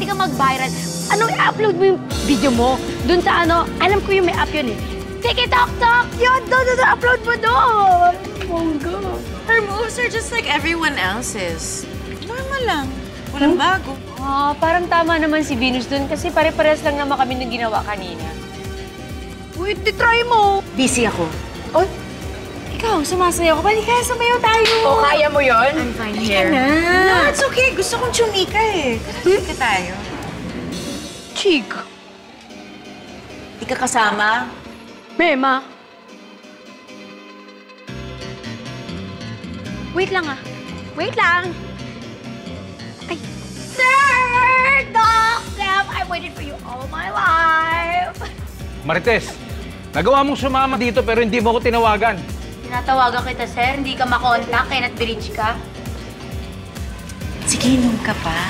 pwede kang mag-viral. Anong i-upload mo yung video mo? Doon sa ano, alam ko yung may app yun eh. TikTok! Yun, doon, upload mo doon! Bongga. Her moves are just like everyone else's. Normal lang. Walang bago. Parang tama naman si Venus dun kasi pare-pares lang naman kami nang ginawa kanina. Wait, try mo! Busy ako. Oy, Ikaw, sumasayaw ka. Balik ka, sumayaw tayo. o kaya mo yun? I'm fine here. No, it's okay. Gusto kong chumika eh. Chumika tayo. Chika. Di ka kasama? Mema. Wait lang ah. Wait lang. Ay. Sir! Doc! Sam! I waited for you all my life. Marites, nagawa mong sumama dito pero hindi mo ko tinawagan. Tinatawagan kita, sir. Hindi ka makontak kaya nat-bridge ka. Sige, inom ka pa.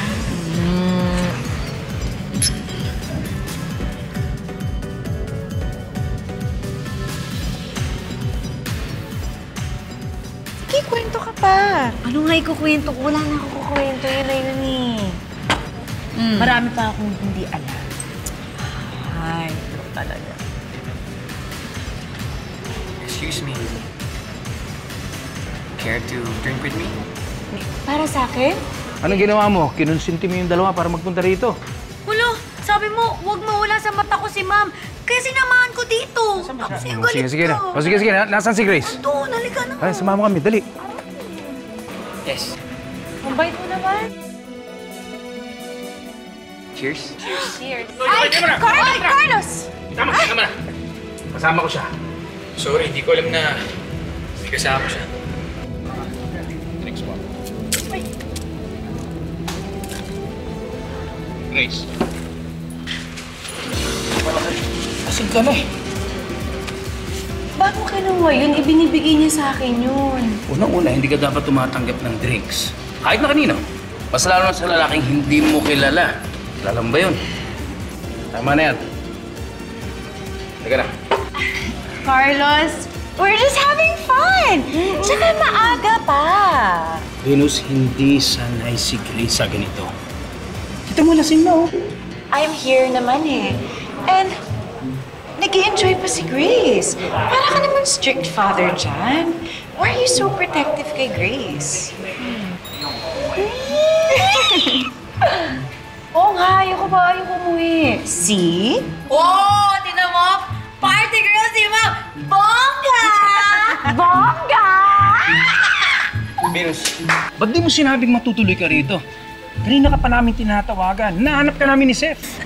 Sige, kwento ka pa. Ano nga ikukwento ko? Wala na ako kukwento. Yun na yun eh. Marami pa akong hindi alam. Ay, ito talaga. Excuse me. Care to drink with me? Para sa akin? Anong ginawa mo? Kinonsinti mo yung dalawa para magpunta rito. Ulo, sabi mo, huwag mawala sa mata ko si ma'am. Kaya sinamahan ko dito. Tapos yung galit Sige na. Sige na. Nasaan si Grace? Doon, halika na. Ay, sumama kami. Dali. Yes. Ang bait mo naman. Cheers. Cheers. Ay, Carlos! Tama na. Kasama ko siya. Sorry, hindi ko alam na may kasama siya. Next one. Grace. Kasing ka na eh. Bago kinuha yun, ibinibigay niya sa akin yun. Unang-una, hindi ka dapat tumatanggap ng drinks. Kahit na kanino. Mas lalo na sa lalaking hindi mo kilala. Kilala mo ba yun? Tama na yan. Teka na. Carlos, we're just having fun! Tsaka maaga pa. Venus, hindi sanay si Grace sa ganito. Kita mo, lasing na oh. I'm here naman eh. And nag-i-enjoy pa si Grace. Para ka naman strict father dyan. Why are you so protective kay Grace? Oo nga, ayoko umuwi. See? Oh, tingnan mo. Party girl si ma'am. Bongga! Bongga! Venus, ba't di mo sinabing matutuloy ka rito? Kanina ka pa namin tinatawagan. Nahanap ka namin ni Seth.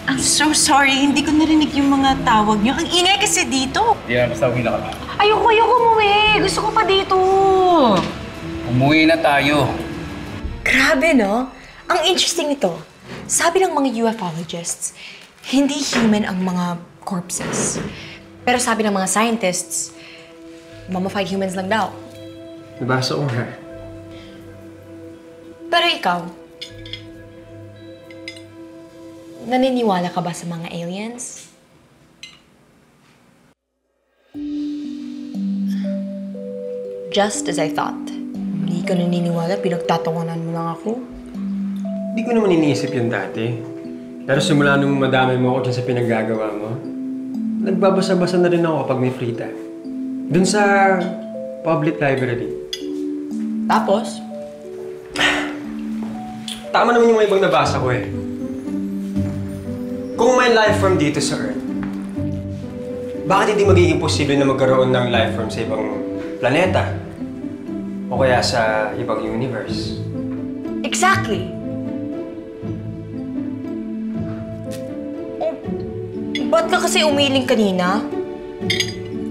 I'm so sorry. Hindi ko narinig yung mga tawag niyo. Ang ingay kasi dito. Di na, basta uwi na kami. Ayoko umuwi. Gusto ko pa dito. Umuwi na tayo. Grabe, no? Ang interesting nito, sabi ng mga ufologists, hindi human ang mga corpses. Pero sabi ng mga scientists, mummified humans lang daw. Nabasa ko nga. Pero ikaw, naniniwala ka ba sa mga aliens? Just as I thought. Hindi ka naniniwala, pinagtatunganan mo lang ako. Hindi ko naman iniisip yun dati. Pero simula nung madami mo ako dyan sa pinaggagawa mo, nagbabasa-basa na rin ako kapag may free time. Dun sa public library. Tapos? Tama naman yung mga ibang nabasa ko eh. Kung may life form dito sa Earth, bakit hindi magiging posible na magkaroon ng life form sa ibang planeta? O kaya sa ibang universe? Exactly! Ba't ka kasi umiling kanina?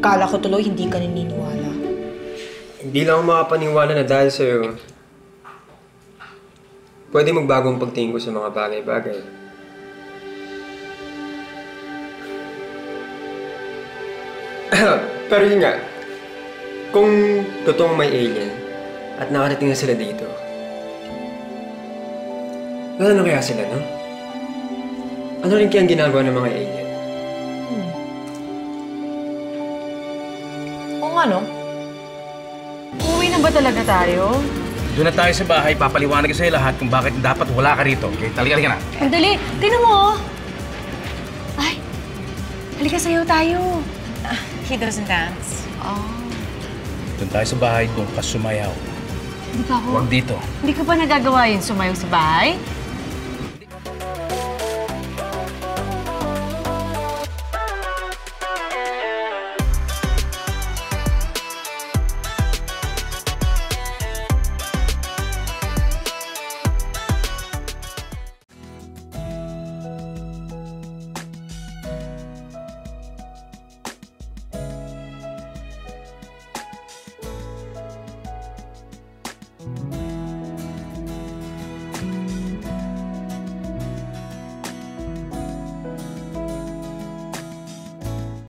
Kala ko tuloy hindi ka naniniwala. Hindi lang ako makapaniwala na dahil sa'yo, pwede magbago ang pagtingin ko sa mga bagay-bagay. Pero yun nga, kung totoong may alien at nakarating na sila dito, ano kaya sila, no? Ano rin kaya ang ginagawa ng mga alien? Oo nga, no? Uwi na ba talaga tayo? Doon na tayo sa bahay, papaliwanag ko sa'yo lahat kung bakit dapat wala ka rito. Okay, talika na. Ang dali. Tinan mo. Ay, halika sayo tayo. He doesn't dance. Doon tayo sa bahay, doon ka sumayaw. Hindi pa ako. Huwag dito. Hindi ko pa nagagawa yun, sumayaw sa bahay.